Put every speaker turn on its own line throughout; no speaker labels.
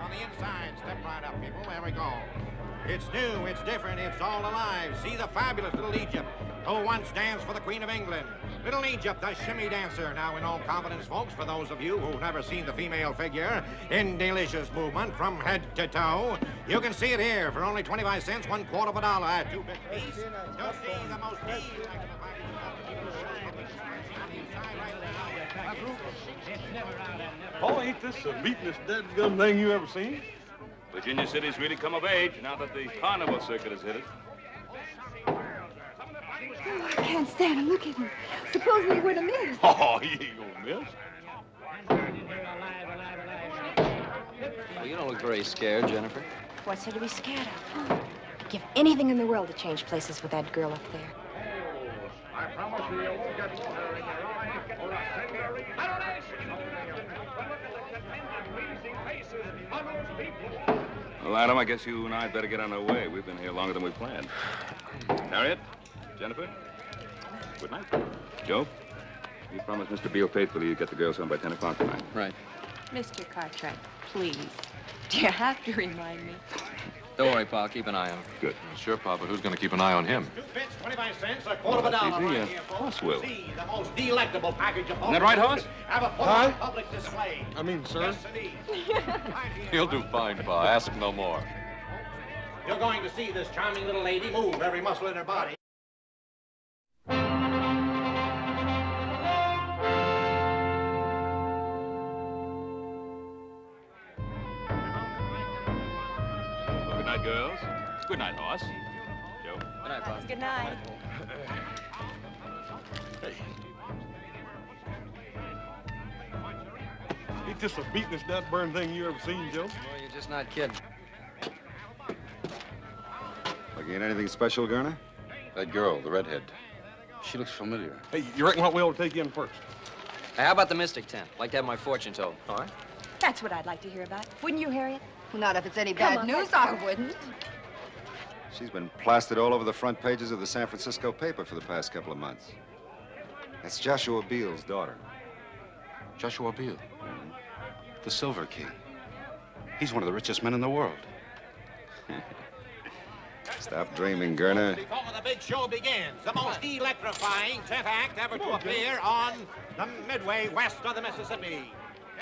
on the inside. Step right up, people. There we go. It's new, it's different, it's all alive. See the fabulous little Egypt, who once danced for the Queen of England. Little Egypt, the shimmy dancer. Now, in all confidence, folks, for those of you who've never seen the female figure in delicious movement from head to toe, you can see it here for only 25 cents, $1/4 of a dollar at 2 bits a piece. You'll see the most
Oh, ain't this the beatin'est dead-gum thing you ever seen?
Virginia City's really come of age now that the carnival circuit has hit it.
Oh, I can't stand it. Look at him. Suppose we were to miss.
Oh, he ain't gonna miss.
Well, you don't look very scared, Jennifer.
What's there to be scared of? I'd give anything in the world to change places with that girl up there.
I promise you won't get water in your eye or a finger in your eye.
Well, Adam, I guess you and I had better get on our way. We've been here longer than we planned. Harriet, Jennifer, good night. Joe, you promised Mr. Beale faithfully you'd get the girls home by 10 o'clock tonight.
Right.
Mr. Cartwright, please. Do you have to remind me?
Don't worry, Pa. I'll keep an eye on him.
Good.
Sure, Pa, but who's going to keep an eye on him?
2 bits, 25 cents, $1/4 of a dollar.
Easy,
Right here, folks.
Hoss will.
See the most delectable package of
Isn't that right, Hoss?
Have a full
Huh?
public display.
I mean, sir.
Yes, indeed.
He'll do fine, Pa. Ask no more.
You're going to see this charming little lady move every muscle in her body.
Well, good night, girls. Good night, Hoss. Joe.
Good night, Pa.
Good night.
Ain't this the beatin'est dead-burn thing you ever seen, Joe?
Well, you're just not kidding.
Looking at anything special, Garner?
That girl, the redhead. She looks familiar.
Hey, you reckon what we ought to take in first?
Hey, how about the Mystic Tent? Like to have my fortune told. All right.
That's what I'd like to hear about. Wouldn't you, Harriet?
Well, not if it's any
Come
bad
on,
news,
let's
I
go.
wouldn't.
She's been plastered all over the front pages of the San Francisco paper for the past couple of months. That's Joshua Beale's daughter.
Joshua Beale. The Silver King. He's one of the richest men in the world.
Stop dreaming, Garner.
Before the big show begins, the most electrifying 10th act ever to appear on the Midway west of the Mississippi.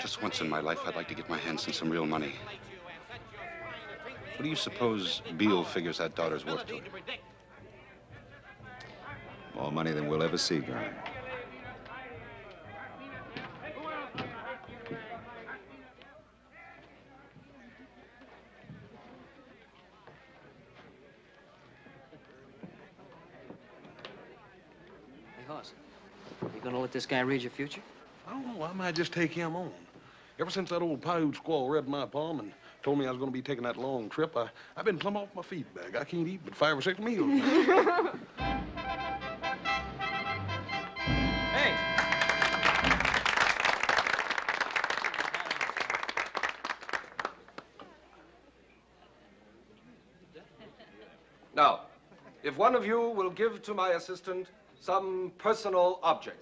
Just once in my life, I'd like to get my hands on some real money. What do you suppose Beale figures that daughter's worth to her?
More money than we'll ever see, Garner.
Hey, Hoss, you going to let this guy read your future?
I don't know. I might just take him on. Ever since that old Paiute squaw read my palm and told me I was going to be taking that long trip, I've been plumb off my feed bag. I can't eat but 5 or 6 meals.
Hey!
Now, if one of you will give to my assistant some personal object.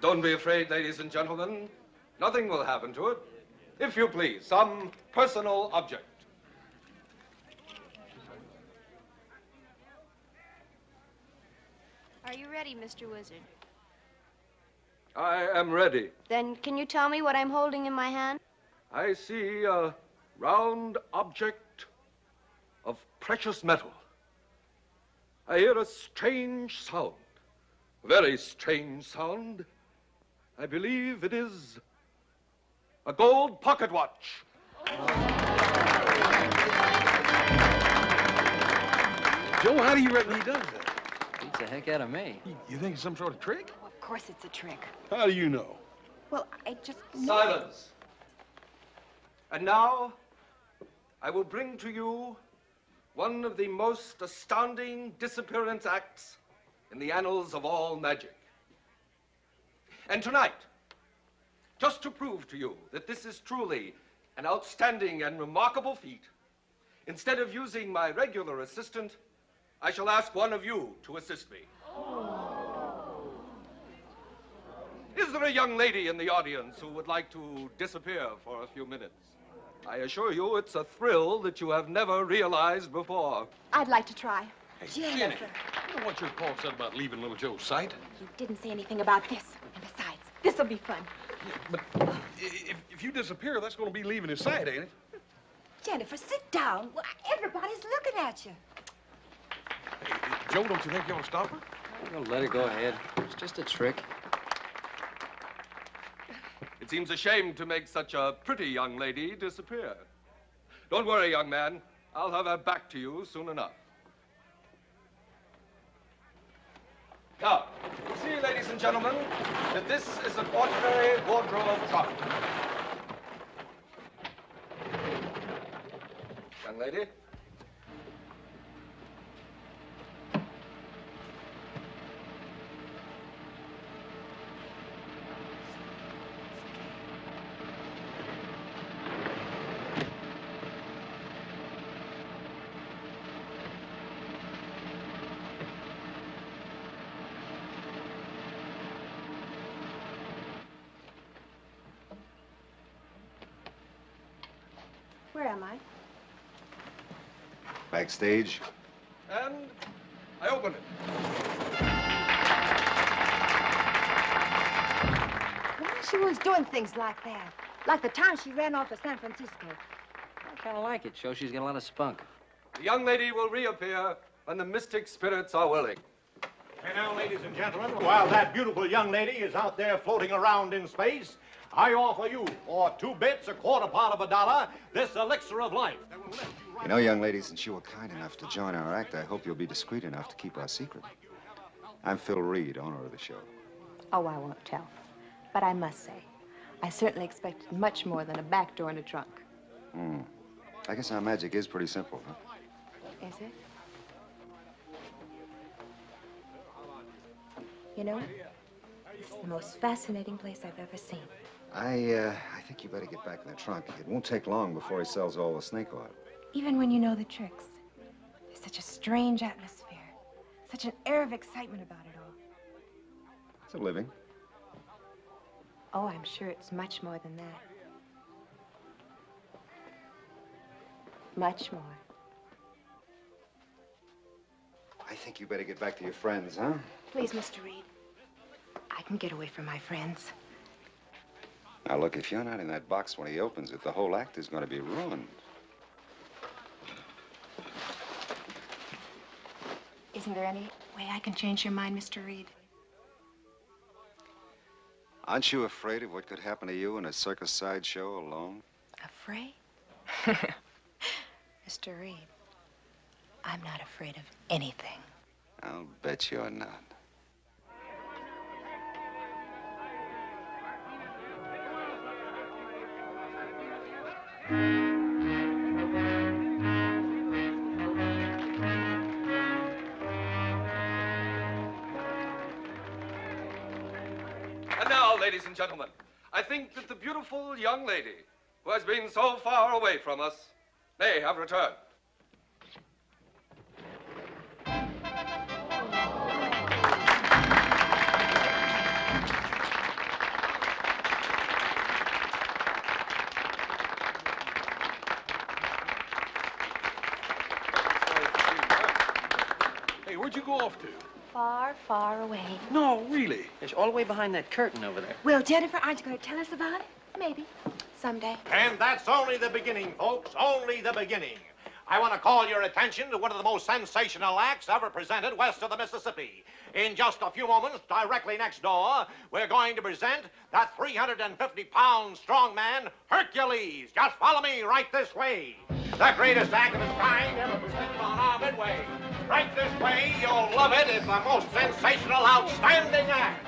Don't be afraid, ladies and gentlemen. Nothing will happen to it. If you please, some personal object.
Are you ready, Mr. Wizard?
I am ready.
Then can you tell me what I'm holding in my hand?
I see a round object of precious metal. I hear a strange sound, a very strange sound. I believe it is a gold pocket watch.
Joe, how do you reckon he does that?
Beats the heck out of me.
You think it's some sort of trick?
Of course it's a trick.
How do you know?
Well, I just know.
Silence. And now, I will bring to you one of the most astounding disappearance acts in the annals of all magic. And tonight, just to prove to you that this is truly an outstanding and remarkable feat, instead of using my regular assistant, I shall ask one of you to assist me. Is there a young lady in the audience who would like to disappear for a few minutes? I assure you it's a thrill that you have never realized before.
I'd like to try.
Hey,
Jennifer.
Jenny, you know what your pa said about leaving little Joe's sight?
He didn't say anything about this. And besides, this'll be fun.
Yeah, but if you disappear, that's going to be leaving his sight, ain't it?
Jennifer, sit down. Well, everybody's looking at you.
Hey, Joe, don't you think you ought to stop her?
Well, let her go ahead. It's just a trick.
It seems a shame to make such a pretty young lady disappear. Don't worry, young man. I'll have her back to you soon enough. Now, you see, ladies and gentlemen, that this is an ordinary wardrobe trunk. Young lady.
Where am I?
Backstage.
And I open it.
Why is she always doing things like that? Like the time she ran off to San Francisco.
I kind of like it. Shows she's got a lot of spunk.
The young lady will reappear when the mystic spirits are willing.
And now, ladies and gentlemen, while that beautiful young lady is out there floating around in space, I offer you, for 2 bits, a quarter part of a dollar, this elixir of life. That will lift you right.
You know, young lady, since you were kind enough to join our act, I hope you'll be discreet enough to keep our secret. I'm Phil Reed, owner of the show.
Oh, I won't tell. But I must say, I certainly expected much more than a back door and a trunk.
I guess our magic is pretty simple, huh?
Is it? You know, this is the most fascinating place I've ever seen.
I think you better get back in the trunk. It won't take long before he sells all the snake oil.
Even when you know the tricks, there's such a strange atmosphere, such an air of excitement about it all.
It's a living.
Oh, I'm sure it's much more than that. Much more.
I think you better get back to your friends, huh?
Please, Mr. Reed. I can get away from my friends.
Now, look, if you're not in that box when he opens it, the whole act is going to be ruined.
Isn't there any way I can change your mind, Mr. Reed?
Aren't you afraid of what could happen to you in a circus sideshow alone?
Afraid? Mr. Reed, I'm not afraid of anything.
I'll bet you're not.
And now, ladies and gentlemen, I think that the beautiful young lady who has been so far away from us may have returned.
Hey, where'd you go off to?
Far, far away.
No, really.
It's all the way behind that curtain over there.
Well, Jennifer, aren't you going to tell us about it? Maybe. Someday.
And that's only the beginning, folks, only the beginning. I want to call your attention to one of the most sensational acts ever presented west of the Mississippi. In just a few moments, directly next door, we're going to present that 350-pound strongman, Hercules. Just follow me right this way. The greatest act of its kind ever presented on our Midway. Right this way, you'll love it. It's the most sensational, outstanding act.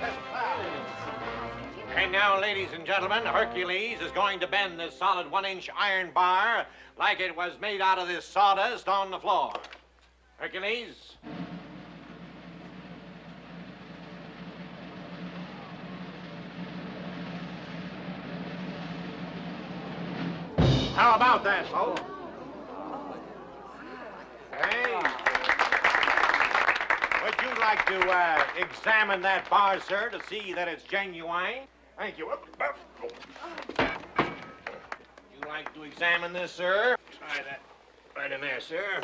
And now, ladies and gentlemen, Hercules is going to bend this solid 1-inch iron bar like it was made out of this sawdust on the floor. Hercules. How about that, folks? Hey. Would you like to examine that bar, sir, to see that it's genuine? Thank you. You like to examine this, sir? Try that right in there, sir.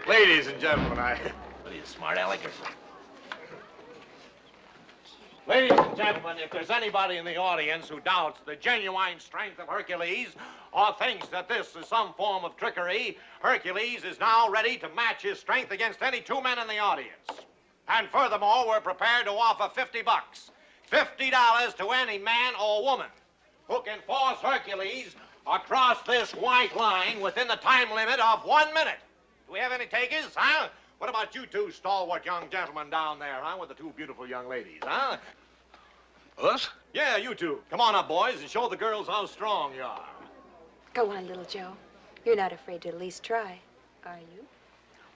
Ladies and gentlemen, what are you, smart alecks? Ladies and gentlemen, if there's anybody in the audience who doubts the genuine strength of Hercules or thinks that this is some form of trickery, Hercules is now ready to match his strength against any two men in the audience. And furthermore, we're prepared to offer $50. $50 to any man or woman who can force Hercules across this white line within the time limit of 1 minute. Do we have any takers, huh? What about you two stalwart young gentlemen down there, huh, with the two beautiful young ladies, huh?
Us?
Yeah, you two. Come on up, boys, and show the girls how strong you are.
Go on, little Joe. You're not afraid to at least try, are you?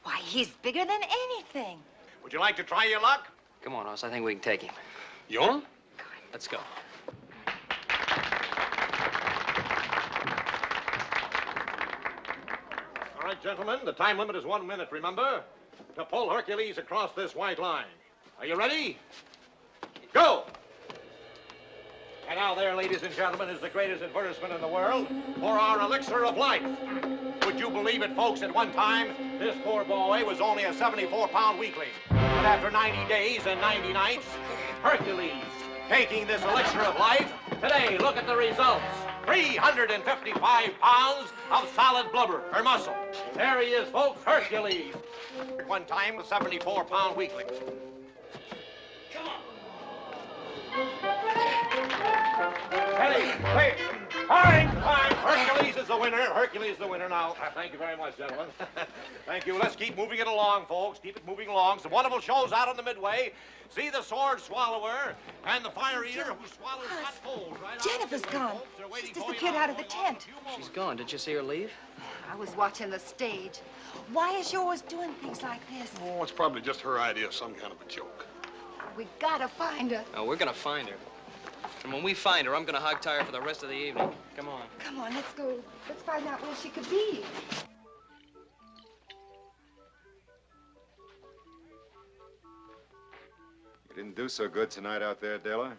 Why, he's bigger than anything.
Would you like to try your luck?
Come on, Hoss. I think we can take him.
You on?
Let's go.
All right, gentlemen, the time limit is 1 minute, remember? To pull Hercules across this white line. Are you ready? Go! And now there, ladies and gentlemen, is the greatest advertisement in the world for our elixir of life. Would you believe it, folks, at one time, this poor boy was only a 74-pound weakling. But after 90 days and 90 nights, Hercules, taking this elixir of life, today, look at the results. 355 pounds of solid blubber, or muscle. There he is, folks, Hercules. At one time, a 74-pound weakling. Come on. Ready, wait. Time. Hercules is the winner. Hercules is the winner now. Thank you very much, gentlemen. Thank you. Let's keep moving it along, folks. Keep it moving along. Some wonderful shows out on the Midway. See the sword swallower and the fire eater who swallows hot coals right
Jennifer's gone. She's disappeared out of the tent.
She's gone. Did you see her leave?
I was watching the stage. Why is she always doing things like this?
Oh, it's probably just her idea of some kind of a joke.
We gotta find her.
No, we're gonna find her. And when we find her, I'm gonna hog-tie her for the rest of the evening. Come on.
Come on, let's go. Let's find out where she could be.
You didn't do so good tonight out there, Della.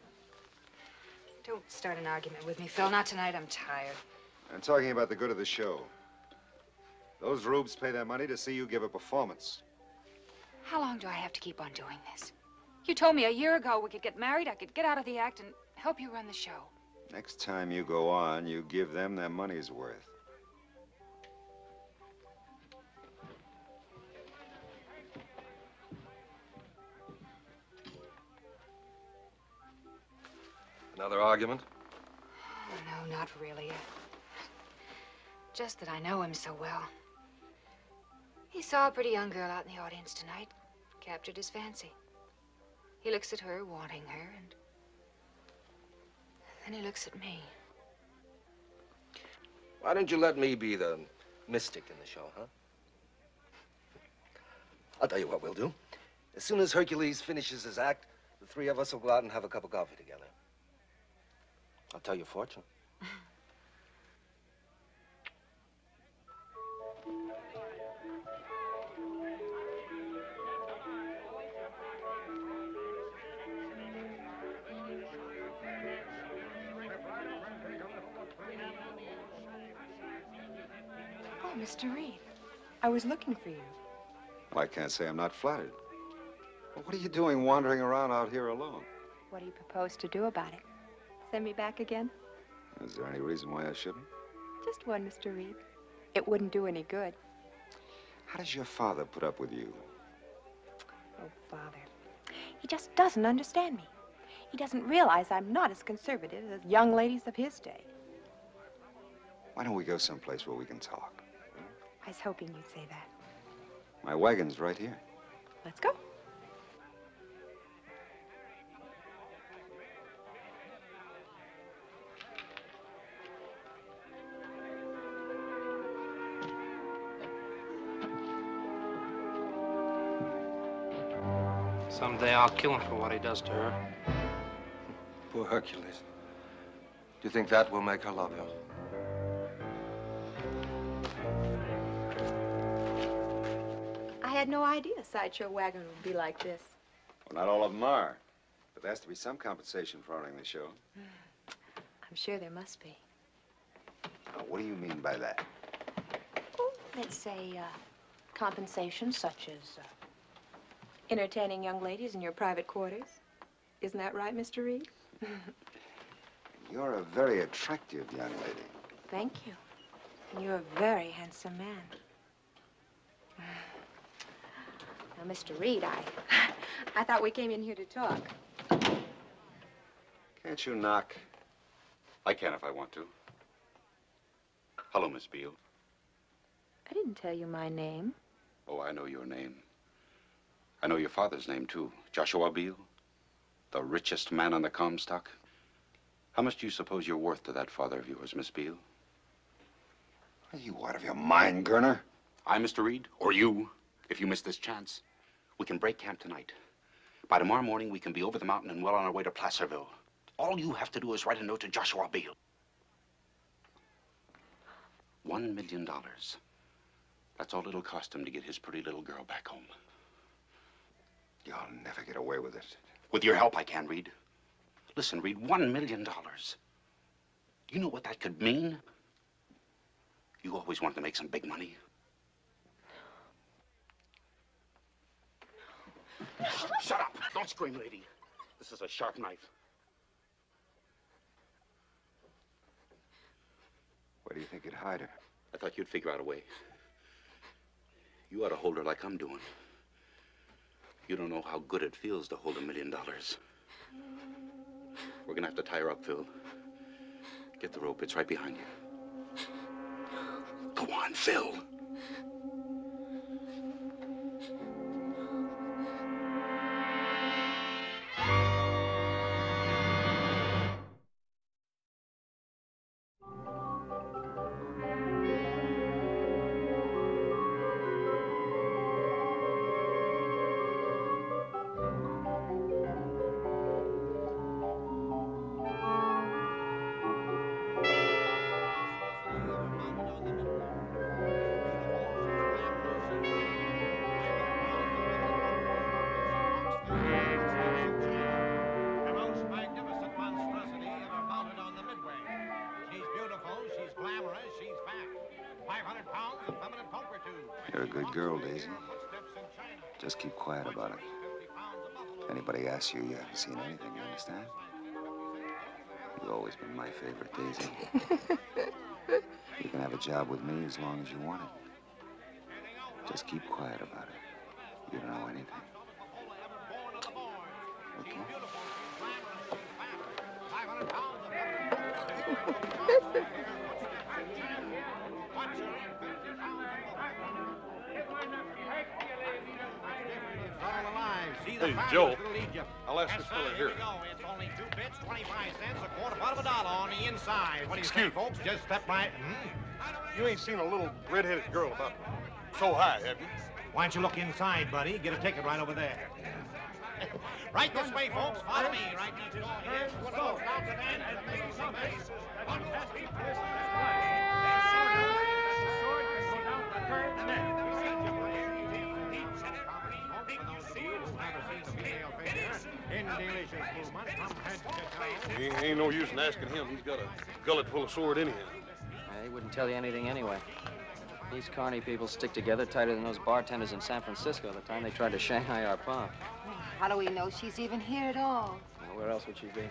Don't start an argument with me, Phil. Not tonight. I'm tired.
I'm talking about the good of the show. Those rubes pay their money to see you give a performance.
How long do I have to keep on doing this? You told me a year ago we could get married, I could get out of the act and help you run the show.
Next time you go on, you give them their money's worth.
Another argument?
Oh, no, not really. Just that I know him so well. He saw a pretty young girl out in the audience tonight, captured his fancy. He looks at her, wanting her, and then he looks at me.
Why don't you let me be the mystic in the show, huh? I'll tell you what we'll do. As soon as Hercules finishes his act, the three of us will go out and have a cup of coffee together. I'll tell your fortune.
Oh, Mr. Reed, I was looking for you.
Well, I can't say I'm not flattered. Well, what are you doing wandering around out here alone?
What do you propose to do about it? Send me back again?
Is there any reason why I shouldn't?
Just one, Mr. Reed. It wouldn't do any good.
How does your father put up with you?
Oh, Father. He just doesn't understand me. He doesn't realize I'm not as conservative as young ladies of his day.
Why don't we go someplace where we can talk?
I was hoping you'd say that.
My wagon's right here.
Let's go.
Someday I'll kill him for what he does to her.
Poor Hercules. Do you think that will make her love you?
I had no idea a sideshow wagon would be like this.
Well, not all of them are. But there has to be some compensation for owning the show.
I'm sure there must be.
Now, what do you mean by that?
Oh, let's say, compensation such as entertaining young ladies in your private quarters. Isn't that right, Mr. Reed?
You're a very attractive young lady.
Thank you. And you're a very handsome man. Now, Mr. Reed, I thought we came in here to talk.
Can't you knock? I can if I want to. Hello, Miss Beale.
I didn't tell you my name.
Oh, I know your name. I know your father's name, too. Joshua Beale, the richest man on the Comstock. How much do you suppose you're worth to that father of yours, Miss Beale?
Are you out of your mind, Gurner?
I, Mr. Reed, or you, if you miss this chance. We can break camp tonight. By tomorrow morning, we can be over the mountain and well on our way to Placerville. All you have to do is write a note to Joshua Beale. $1 million. That's all it'll cost him to get his pretty little girl back home.
You'll never get away with it.
With your help, I can, Reed. Listen, Reed, $1 million. Do you know what that could mean? You always wanted to make some big money. Shut up! Don't scream, lady. This is a sharp knife.
Where do you think you'd hide her?
I thought you'd figure out a way. You ought to hold her like I'm doing. You don't know how good it feels to hold $1 million. We're gonna have to tie her up, Phil. Get the rope. It's right behind you. Go on, Phil.
You're a good girl, Daisy. Just keep quiet about it. If anybody asks you, you haven't seen anything, you understand? You've always been my favorite, Daisy. You can have a job with me as long as you want it. Just keep quiet about it. You don't know anything. Okay?
Hey, Joe, I'll ask this fella here.
It's only 2 bits, 25 cents, a quarter part of $1 on the inside. What do you think, folks? Just step right.
You ain't seen a little red-headed girl about so high, have you?
Why don't you look inside, buddy? Get a ticket right over there. Right this way, folks. Follow me. Right next door here. Stop sedan and make some base.
Ain't no use in asking him. He's got a gullet full of sword anyhow.
He wouldn't tell you anything anyway. These carny people stick together tighter than those bartenders in San Francisco the time they tried to Shanghai our pa.
How do we know she's even here at all?
Now, where else would she be?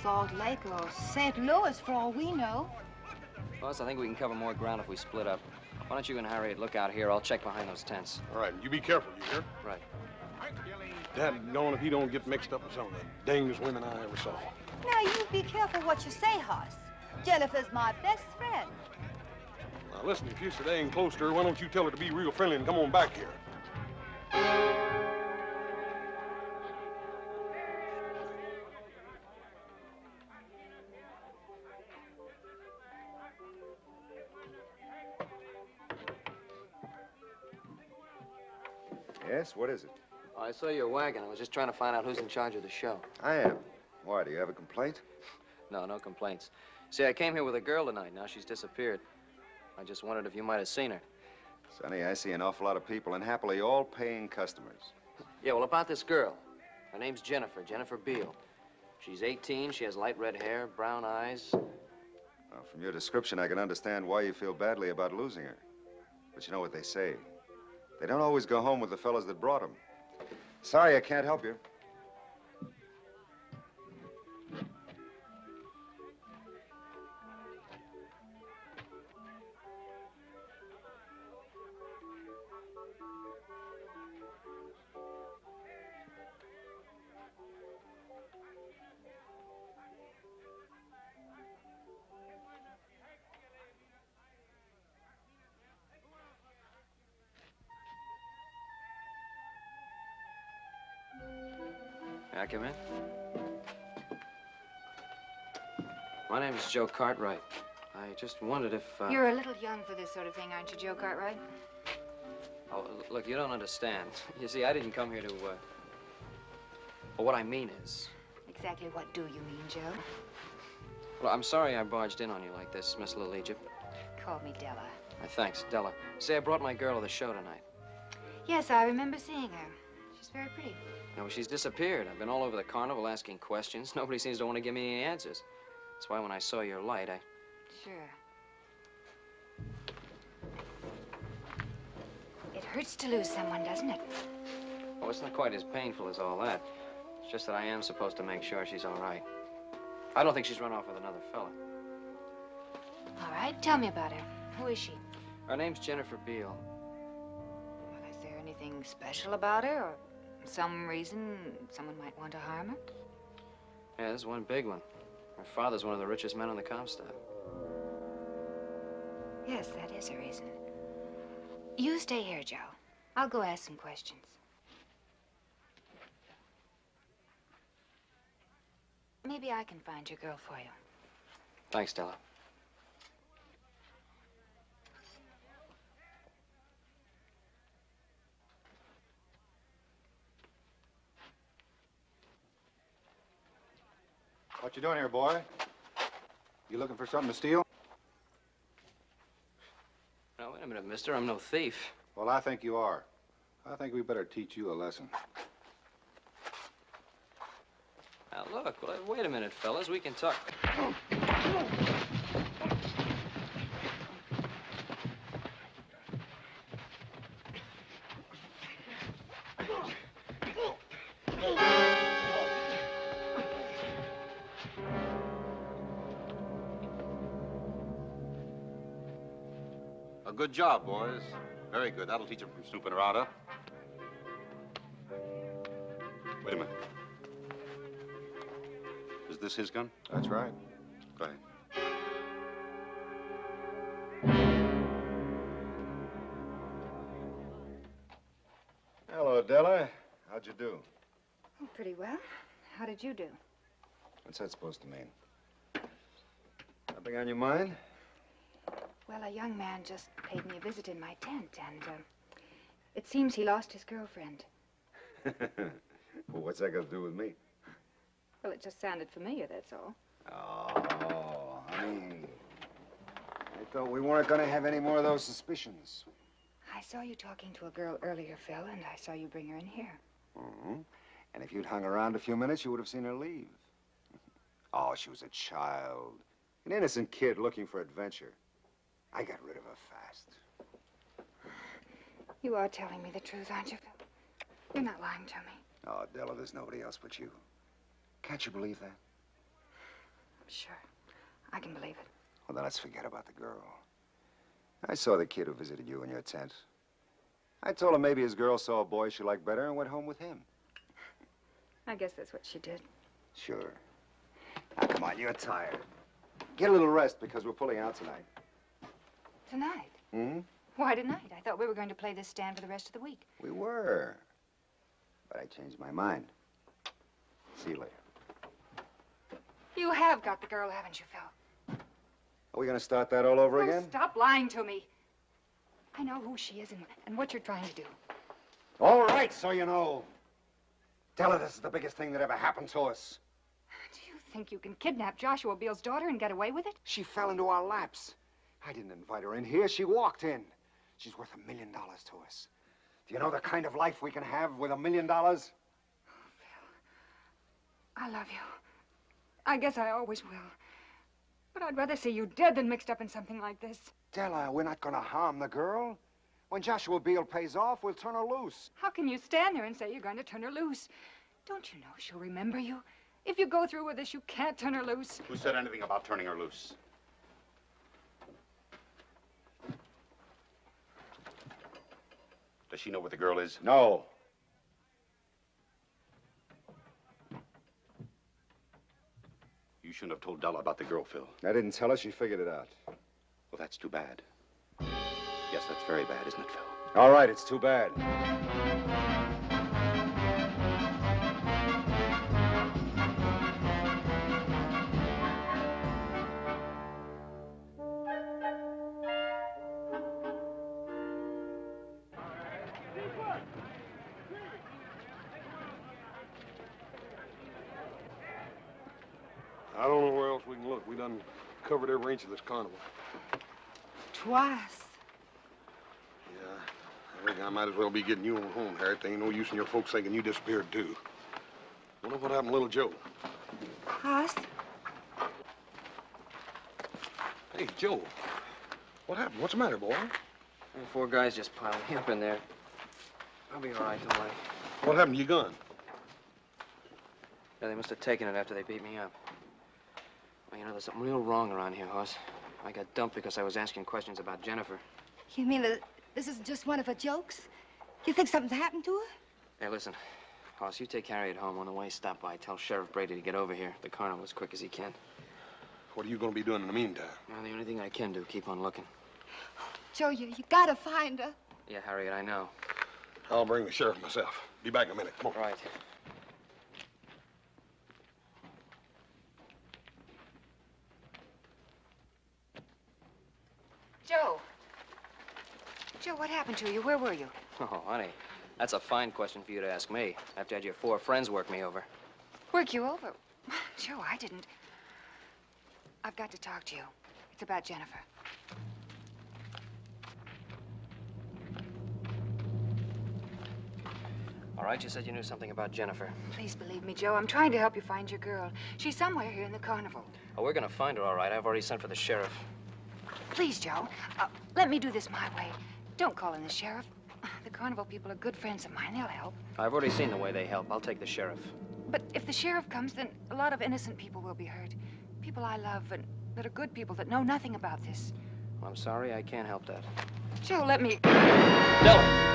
Salt Lake or St. Louis, for all we know.
Boss, I think we can cover more ground if we split up. Why don't you and Harriet look out here? I'll check behind those tents.
All right, you be careful, you hear?
Right.
Daggone if he don't get mixed up with some of the dangest women I ever saw.
Now, you be careful what you say, Hoss. Jennifer's my best friend.
Now, listen, if you're so dang close to her, why don't you tell her to be real friendly and come on back here?
Yes, what is it?
Oh, I saw your wagon. I was just trying to find out who's in charge of the show.
I am. Why, do you have a complaint?
No, no complaints. See, I came here with a girl tonight. Now she's disappeared. I just wondered if you might have seen her.
Sonny, I see an awful lot of people, and happily all paying customers.
Yeah, well, about this girl. Her name's Jennifer, Jennifer Beale. She's 18, she has light red hair, brown eyes.
Well, from your description, I can understand why you feel badly about losing her. But you know what they say. They don't always go home with the fellas that brought them. Sorry, I can't help you.
May I come in? My name is Joe Cartwright. I just wondered if,
You're a little young for this sort of thing, aren't you, Joe Cartwright?
Oh, look, you don't understand. You see, I didn't come here to, Well, what I mean is...
Exactly what do you mean, Joe?
Well, I'm sorry I barged in on you like this, Miss Little Egypt.
Call me Della.
Thanks, Della. Say, I brought my girl to the show tonight.
Yes, I remember seeing her. She's very pretty.
No, she's disappeared. I've been all over the carnival asking questions. Nobody seems to want to give me any answers. That's why when I saw your light, I...
Sure. It hurts to lose someone, doesn't it?
Oh, it's not quite as painful as all that. It's just that I am supposed to make sure she's all right. I don't think she's run off with another fella.
All right, tell me about her. Who is she?
Her name's Jennifer Beale.
Well, is there anything special about her, or some reason someone might want to harm her?
Yeah, there's one big one. Her father's one of the richest men on the Comstock.
Yes, that is a reason. You stay here, Joe. I'll go ask some questions. Maybe I can find your girl for you.
Thanks, Della.
What you doing here, boy? You looking for something to steal?
No, wait a minute, mister. I'm no thief.
Well, I think you are. I think we better teach you a lesson.
Now, look, well, wait a minute, fellas. We can talk.
A good job, boys. Very good. That'll teach them from snooping around, huh?
Wait a minute. Is this his gun?
That's right.
Go ahead.
Hello, Della. How'd you do?
Oh, pretty well. How did you do?
What's that supposed to mean? Something on your mind?
Well, a young man just paid me a visit in my tent, and it seems he lost his girlfriend.
Well, what's that got to do with me?
Well, it just sounded familiar, that's all.
Oh, honey. I thought we weren't going to have any more of those suspicions.
I saw you talking to a girl earlier, Phil, and I saw you bring her in here.
Mm-hmm. And if you'd hung around a few minutes, you would have seen her leave. Oh, she was a child. An innocent kid looking for adventure. I got rid of her fast.
You are telling me the truth, aren't you, Phil? You're not lying to me.
Oh, Della, there's nobody else but you. Can't you believe that?
Sure. I can believe it.
Well, then let's forget about the girl. I saw the kid who visited you in your tent. I told him maybe his girl saw a boy she liked better and went home with him.
I guess that's what she did.
Sure. Now, come on, you're tired. Get a little rest because we're pulling out tonight.
Tonight?
Hmm?
Why tonight? I thought we were going to play this stand for the rest of the week.
We were. But I changed my mind. See you later.
You have got the girl, haven't you, Phil?
Are we going to start that all over again?
Stop lying to me. I know who she is and what you're trying to do.
All right, so you know. Tell her this is the biggest thing that ever happened to us.
Do you
think you can kidnap Joshua Beale's daughter and get away with it?
She fell into our laps. I didn't invite her in here. She walked in. She's worth $1 million to us. Do you know the kind of life we can have with $1 million?
I love you. I guess I always will. But I'd rather see you dead than mixed up in something like this.
Della, we're not going to harm the girl. When Joshua Beale pays off, we'll turn her loose.
How can you stand there and say you're going to turn her loose? Don't you know she'll remember you? If you go through with this, you can't turn her loose.
Who said anything about turning her loose? Does she know where the girl is?
No.
You shouldn't have told Della about the girl, Phil.
I didn't tell her. She figured it out.
Well, that's too bad. Yes, that's very bad, isn't it, Phil?
All right, it's too bad.
I don't know where else we can look. We done covered every inch of this carnival.
Twice.
Yeah, I reckon I might as well be getting you on home, Harriet. There ain't no use in your folks thinking you disappeared, too. Wonder what happened to little Joe.
Us?
Hey, Joe. What happened? What's the matter, boy?
The 4 guys just piled me up in there. I'll be all right, don't worry.
What happened to your gun?
Yeah, they must have taken it after they beat me up. Well, you know, there's something real wrong around here, Hoss. I got dumped because I was asking questions about Jennifer.
You mean that this is just one of her jokes? You think something's happened to her?
Hey, listen. Hoss, you take Harriet home. On the way, stop by. Tell Sheriff Brady to get over here. The carnival as quick as he can.
What are you going to be doing in the meantime?
Well, the only thing I can do, keep on looking.
Joe, you gotta find her.
Yeah, Harriet, I know.
I'll bring the sheriff myself. Be back in a minute. Come on.
Right.
Joe. Joe, what happened to you? Where were you?
Oh, honey, that's a fine question for you to ask me after you had your 4 friends work me over.
Work you over? Joe, I didn't. I've got to talk to you. It's about Jennifer.
All right, you said you knew something about Jennifer.
Please believe me, Joe. I'm trying to help you find your girl. She's somewhere here in the carnival.
Oh, we're gonna find her, all right. I've already sent for the sheriff.
Please, Joe. Let me do this my way. Don't call in the sheriff. The carnival people are good friends of mine. They'll help.
I've already seen the way they help. I'll take the sheriff.
But if the sheriff comes, then a lot of innocent people will be hurt. People I love and that are good people that know nothing about this.
Well, I'm sorry, I can't help that.
Joe, let me...
Della!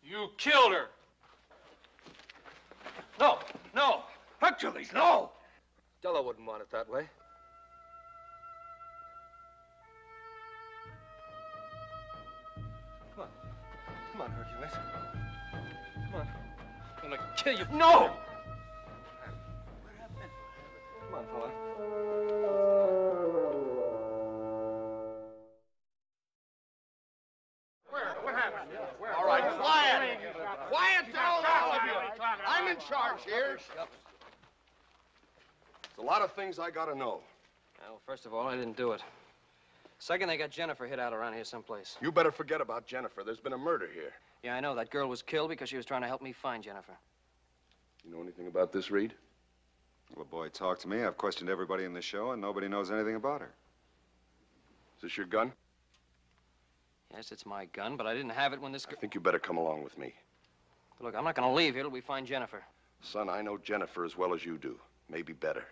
You killed her. No, no. Hercules, no. Della wouldn't want it that way. Come on. Come on, Hercules. Come on. I'm gonna kill you. No! Come on, fella.
What happened? All right, quiet. Quiet down, all of you. I'm in charge here.
There's a lot of things I gotta know.
Well, first of all, I didn't do it. Second, they got Jennifer hid out around here someplace.
You better forget about Jennifer. There's been a murder here.
Yeah, I know. That girl was killed because she was trying to help me find Jennifer.
You know anything about this, Reed?
Well, boy, talk to me. I've questioned everybody in the show, and nobody knows anything about her.
Is this your gun?
Yes, it's my gun, but I didn't have it when this...
I think you better come along with me.
Look, I'm not going to leave here till we find Jennifer.
Son, I know Jennifer as well as you do. Maybe better.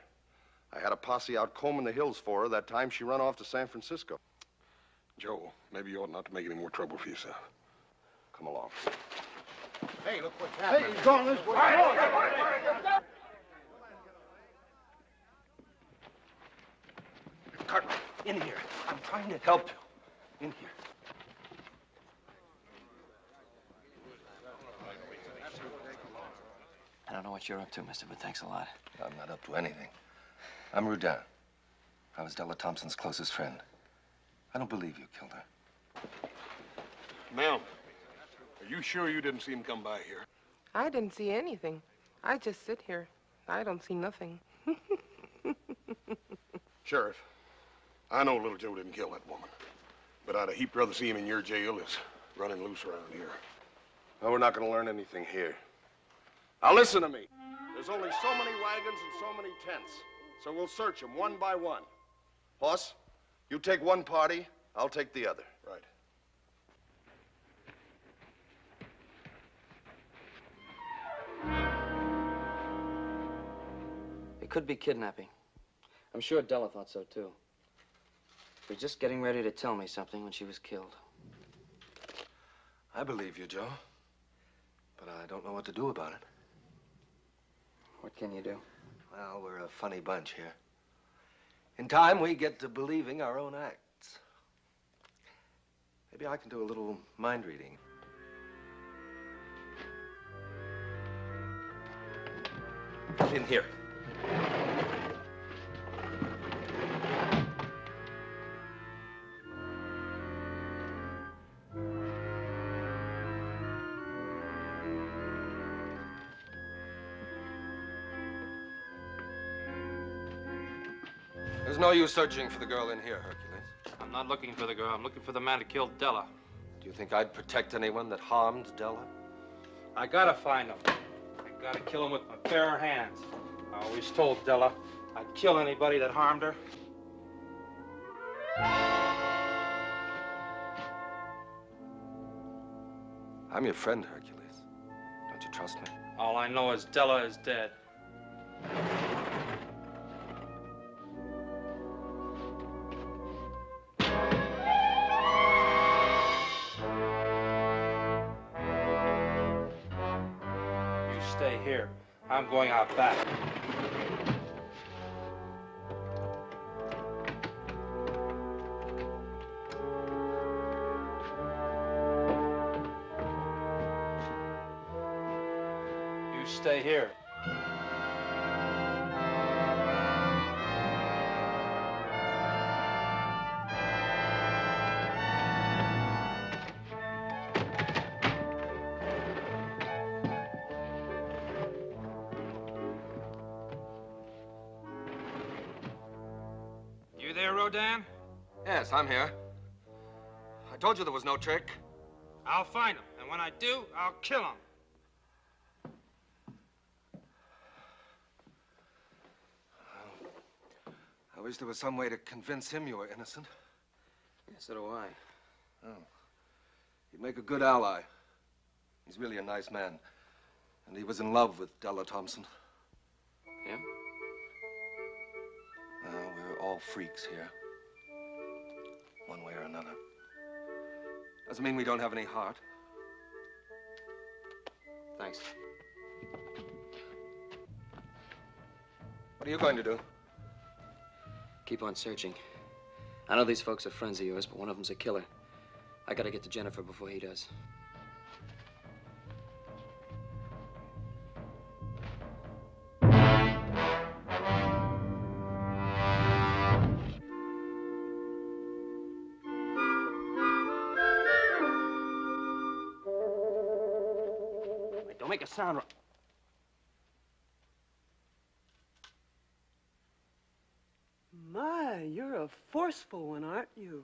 I had a posse out combing the hills for her that time she run off to San Francisco. Joe, maybe you ought not to make any more trouble for yourself. Come along.
Hey, look what's happening.
Hey, he's going this way.
Cartman, in here. I'm trying to help you. In here.
I don't know what you're up to, mister, but thanks a lot.
I'm not up to anything. I'm Rudin. I was Della Thompson's closest friend. I don't believe you killed her.
Ma'am, are you sure you didn't see him come by here?
I didn't see anything. I just sit here. I don't see nothing.
Sheriff, I know little Joe didn't kill that woman, but I'd a heap rather see him in your jail as running loose around here. Well, we're not going to learn anything here. Now listen to me. There's only so many wagons and so many tents, so we'll search them one by one. Boss, you take one party, I'll take the other. Right.
It could be kidnapping. I'm sure Della thought so, too. She was just getting ready to tell me something when she was killed.
I believe you, Joe. But I don't know what to do about it.
What can you do?
Well, we're a funny bunch here. In time, we get to believing our own acts. Maybe I can do a little mind reading. In here. There's no use searching for the girl in here, Hercules.
I'm not looking for the girl. I'm looking for the man who killed Della.
Do you think I'd protect anyone that harmed Della?
I gotta find him. I gotta kill him with my bare hands. I always told Della I'd kill anybody that harmed her.
I'm your friend, Hercules. Don't you trust me?
All I know is Della is dead. Stay here. I'm going out back. You stay here. You there, Rodin?
Yes, I'm here. I told you there was no trick.
I'll find him, and when I do, I'll kill him.
I wish there was some way to convince him you were innocent.
Yeah, so do I.
Oh. He'd make a good ally. He's really a nice man. And he was in love with Della Thompson.
Yeah?
Well, we're all freaks here. One way or another. Doesn't mean we don't have any heart.
Thanks.
What are you going to do?
Keep on searching. I know these folks are friends of yours, but one of them's a killer. I gotta get to Jennifer before he does. Wait, don't make a sound.
My, you're a forceful one, aren't you?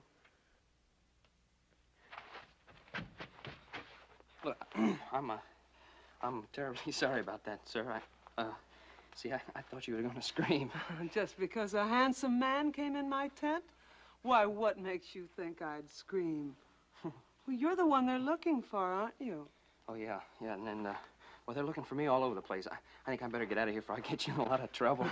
Look, I'm terribly sorry about that, sir. See, I thought you were going to scream.
Just because a handsome man came in my tent? Why, what makes you think I'd scream? Well, you're the one they're looking for, aren't you?
Oh, yeah, and then, well, they're looking for me all over the place. I think I better get out of here before I get you in a lot of trouble.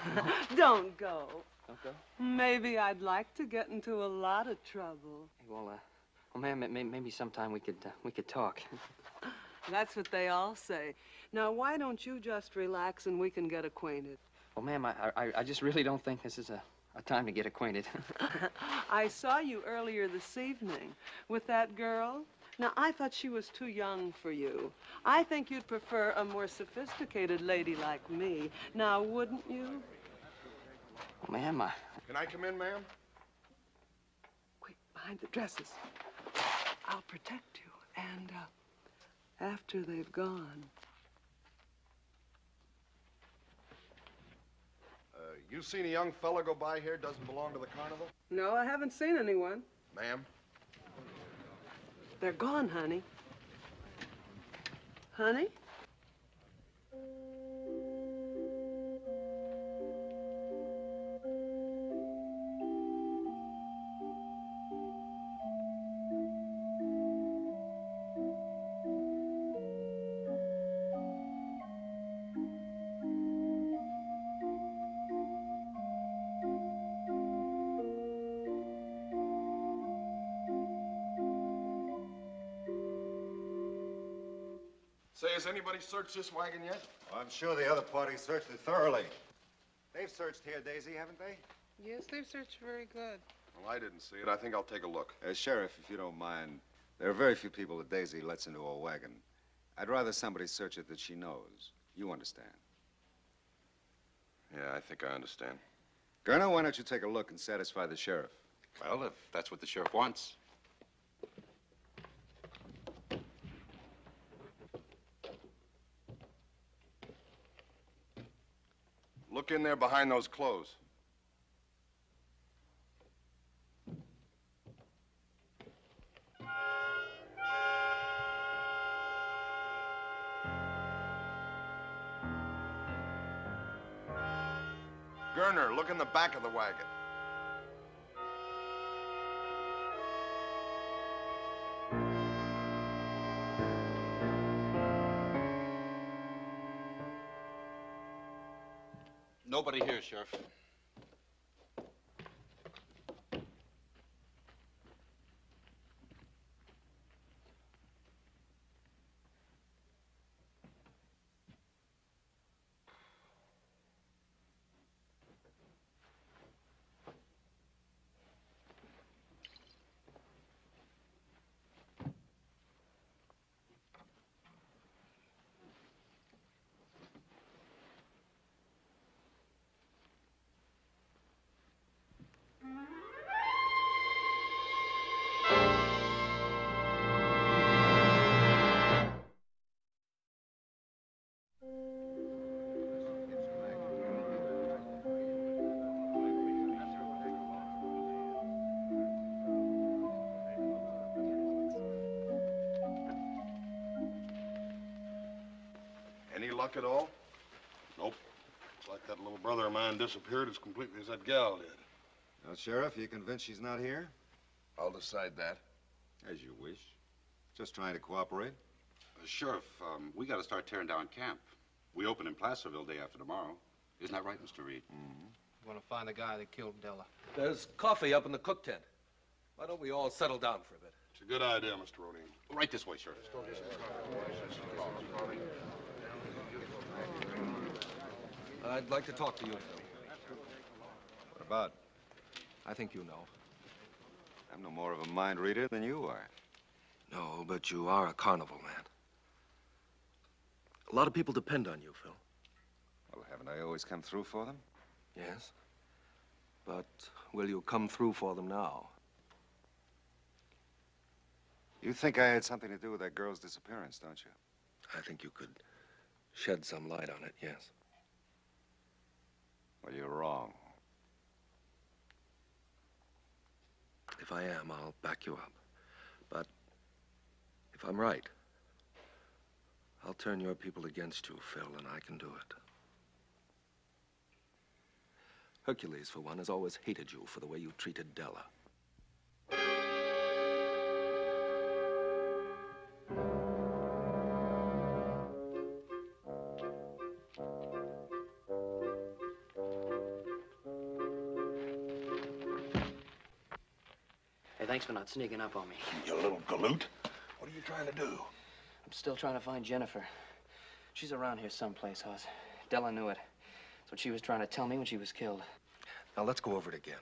Don't go.
Don't go?
Maybe I'd like to get into a lot of trouble.
Hey, well, ma'am, maybe sometime we could talk.
That's what they all say. Now, why don't you just relax and we can get acquainted?
Well, ma'am, I just really don't think this is a time to get acquainted.
I saw you earlier this evening with that girl. Now, I thought she was too young for you. I think you'd prefer a more sophisticated lady like me. Now, wouldn't you?
Ma'am,
Can I come in, ma'am?
Quick, behind the dresses. I'll protect you. And, after they've gone.
You seen a young fella go by here doesn't belong to the carnival?
No, I haven't seen anyone.
Ma'am?
They're gone, honey. Honey?
Say, has anybody searched this wagon yet?
Well, I'm sure the other party searched it thoroughly. They've searched here, Daisy, haven't they?
Yes, they've searched very good.
Well, I didn't see it. I think I'll take a look.
Sheriff, if you don't mind, there are very few people that Daisy lets into a wagon. I'd rather somebody search it that she knows. You understand?
Yeah, I think I understand.
Gurner, why don't you take a look and satisfy the sheriff?
Well, if that's what the sheriff wants.
Look in there behind those clothes. Gurner, look in the back of the wagon.
Nobody here, Sheriff.
Any luck at all?
Nope. It's like that little brother of mine disappeared as completely as that gal did.
Now, Sheriff, you convinced she's not here?
I'll decide that.
As you wish. Just trying to cooperate.
Sheriff, we got to start tearing down camp. We open in Placerville day after tomorrow. Isn't that right, Mr. Reed?
I want to find the guy that killed Della. There's coffee up in the cook tent. Why don't we all settle down for a bit?
It's a good idea, Mr. Rodin.
Right this way, Sheriff.
I'd like to talk to you, Phil.
What about?
I think you know.
I'm no more of a mind reader than you are.
No, but you are a carnival man. A lot of people depend on you, Phil.
Well, haven't I always come through for them?
Yes. But will you come through for them now?
You think I had something to do with that girl's disappearance, don't you?
I think you could shed some light on it, yes.
Well, you're wrong.
If I am, I'll back you up. But if I'm right, I'll turn your people against you, Phil, and I can do it. Hercules, for one, has always hated you for the way you treated Della.
Hey, thanks for not sneaking up on me.
You little galoot. What are you trying to do?
I'm still trying to find Jennifer. She's around here someplace, Hoss. Della knew it. That's what she was trying to tell me when she was killed.
Now, let's go over it again.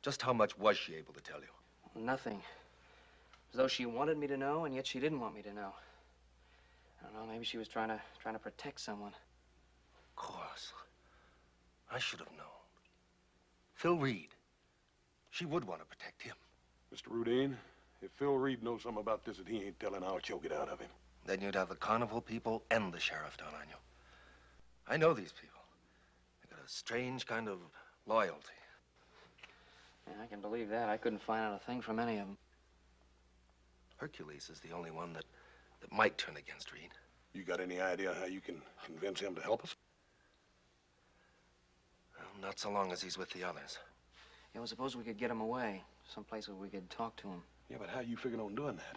Just how much was she able to tell you?
Nothing. As though she wanted me to know, and yet she didn't want me to know. I don't know, maybe she was trying to protect someone.
Of course. I should have known. Phil Reed. She would want to protect him.
Mr. Rudine, if Phil Reed knows something about this that he ain't telling, I'll choke it out of him.
Then you'd have the carnival people and the sheriff down on you. I know these people. They got a strange kind of loyalty.
Yeah, I can believe that. I couldn't find out a thing from any of them.
Hercules is the only one that might turn against Reed.
You got any idea how you can convince him to help us?
Well, not so long as he's with the others.
Yeah, well, suppose we could get him away. Someplace where we could talk to him.
Yeah, but how you figuring on doing that?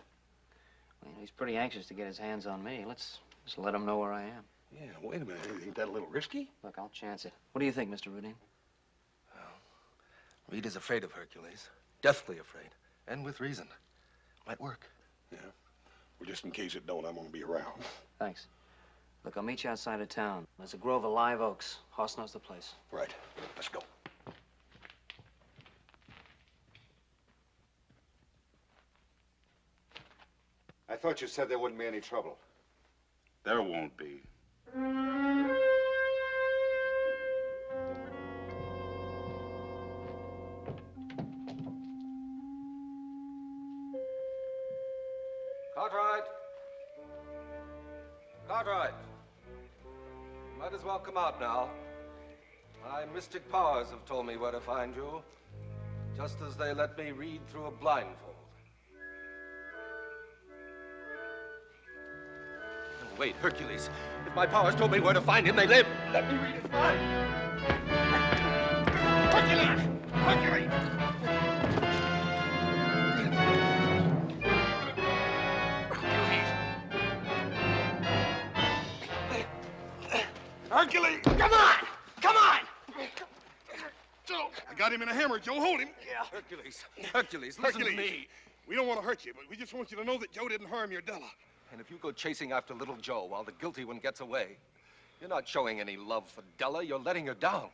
Well, he's pretty anxious to get his hands on me. Let's just let him know where I am.
Yeah, wait a minute. Ain't that a little risky?
Look, I'll chance it. What do you think, Mr. Rudine?
Well, Reed is afraid of Hercules. Deathly afraid. And with reason. Might work.
Yeah. Well, just in case it don't, I'm gonna be around.
Thanks. Look, I'll meet you outside of town. There's a grove of live oaks. Hoss knows the place.
Right. Let's go.
I thought you said there wouldn't be any trouble.
There won't be.
Cartwright! Cartwright! Might as well come out now. My mystic powers have told me where to find you, just as they let me read through a blindfold. Oh, wait, Hercules. If my powers told me where to find him, they live. Let me read his mind. Hercules! Hercules!
Hercules!
Come on! Come on!
Joe, I got him in a hammer. Joe, hold him.
Yeah.
Hercules, Hercules, listen to me.
We don't want to hurt you, but we just want you to know that Joe didn't harm your Della.
And if you go chasing after little Joe while the guilty one gets away, you're not showing any love for Della. You're letting her down.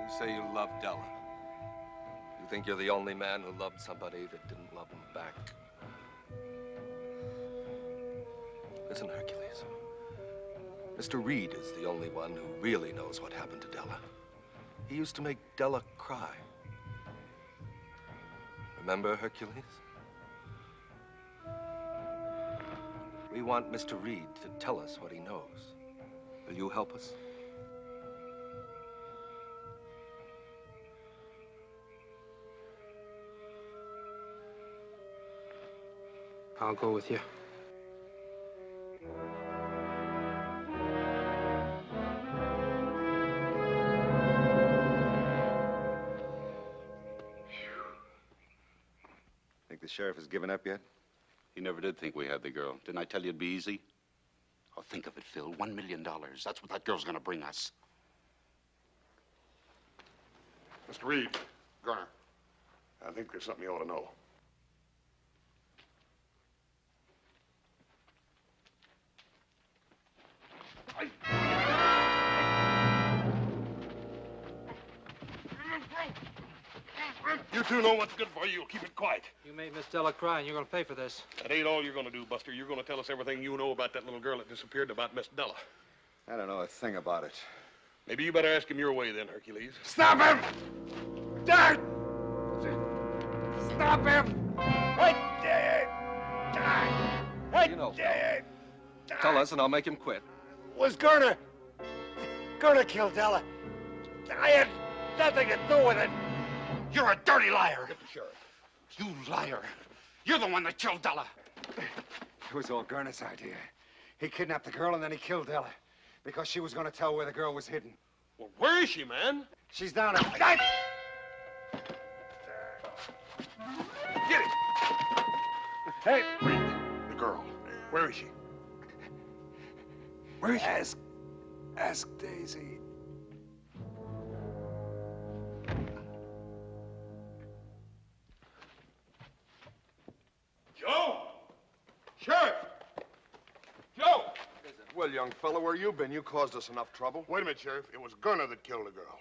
You say you love Della. You think you're the only man who loved somebody that didn't love him back. Listen, Hercules. Mr. Reed is the only one who really knows what happened to Della. He used to make Della cry. Remember, Hercules? We want Mr. Reed to tell us what he knows. Will you help us?
I'll go with you.
Think the sheriff has given up yet?
He never did think we had the girl. Didn't I tell you it'd be easy? Oh, think of it, Phil. $1 million. That's what that girl's gonna bring us.
Mr. Reed, Garner, I think there's something you ought to know. You two know what's good for you. Keep it quiet.
You made Miss Della cry, and you're going to pay for this.
That ain't all you're going to do, Buster. You're going to tell us everything you know about that little girl that disappeared and about Miss Della.
I don't know a thing about it.
Maybe you better ask him your way then, Hercules.
Stop him! Dad! Stop him! I did! I
You know,
did!
tell us and I'll make him quit.
Was Gerner killed Della. I had nothing to do with it. You're a dirty liar.
Get the sheriff.
You liar. You're the one that killed Della.
It was all Gurney's idea. He kidnapped the girl and then he killed Della because she was going to tell where the girl was hidden.
Well, where is she, man?
She's down at...
Get it! Hey! Wait. The girl. Where is she? Where is she?
Ask Daisy.
Joe! Sheriff! Joe!
Well, young fella, where you been? You caused us enough trouble.
Wait a minute, Sheriff. It was Gunner that killed the girl.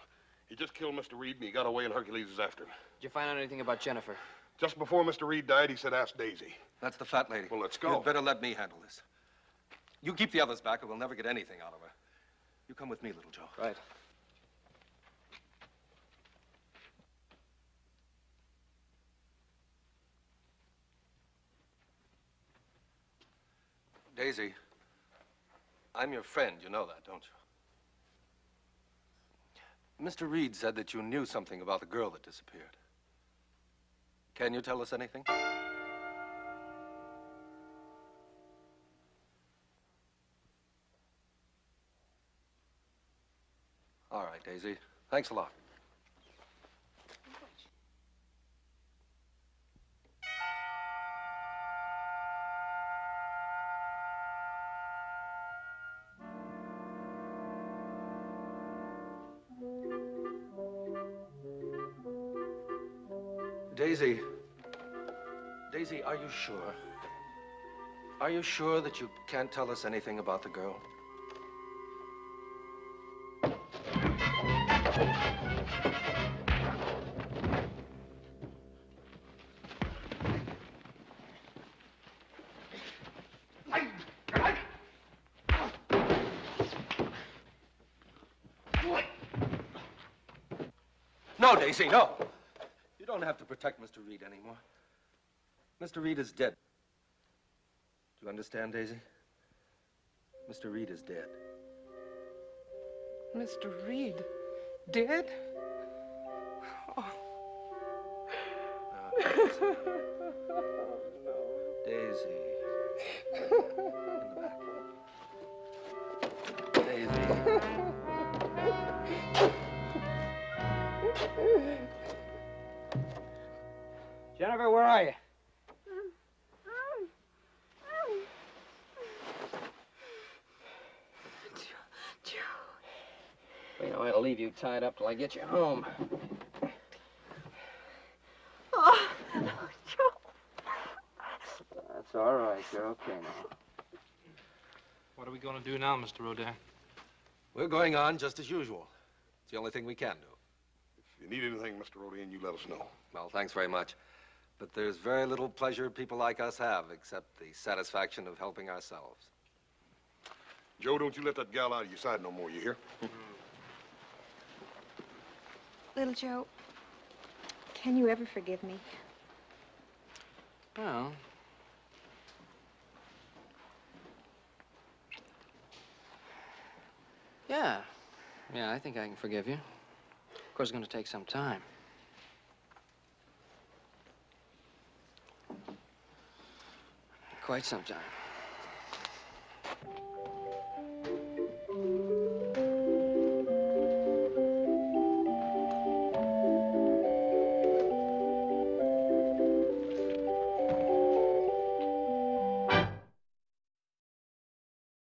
He just killed Mr. Reed, and he got away, and Hercules is after him.
Did you find out anything about Jennifer?
Just before Mr. Reed died, he said, ask Daisy.
That's the fat lady.
Well, let's go.
You'd better let me handle this. You keep the others back, or we'll never get anything out of her. You come with me, little Joe.
Right.
Daisy, I'm your friend. You know that, don't you? Mr. Reed said that you knew something about the girl that disappeared. Can you tell us anything? All right, Daisy. Thanks a lot. Daisy. Daisy, are you sure? Are you sure that you can't tell us anything about the girl? No, Daisy, no. You don't have to protect Mr. Reed anymore. Mr. Reed is dead. Do you understand, Daisy? Mr. Reed is dead.
Mr. Reed? Dead? Oh.
Daisy. In the back. Daisy.
Jennifer, where are you?
Joe.
Well, you know, I'll leave you tied up till I get you home.
Oh, Joe.
That's all right. You're okay now.
What are we going to do now, Mr. Rodin?
We're going on just as usual. It's the only thing we can do.
If you need anything, Mr. Rodin, you let us know.
Well, thanks very much. But there's very little pleasure people like us have, except the satisfaction of helping ourselves.
Joe, don't you let that gal out of your sight no more, you hear?
Little Joe, can you ever forgive me?
Well, yeah, I think I can forgive you. Of course, it's going to take some time. Quite some time.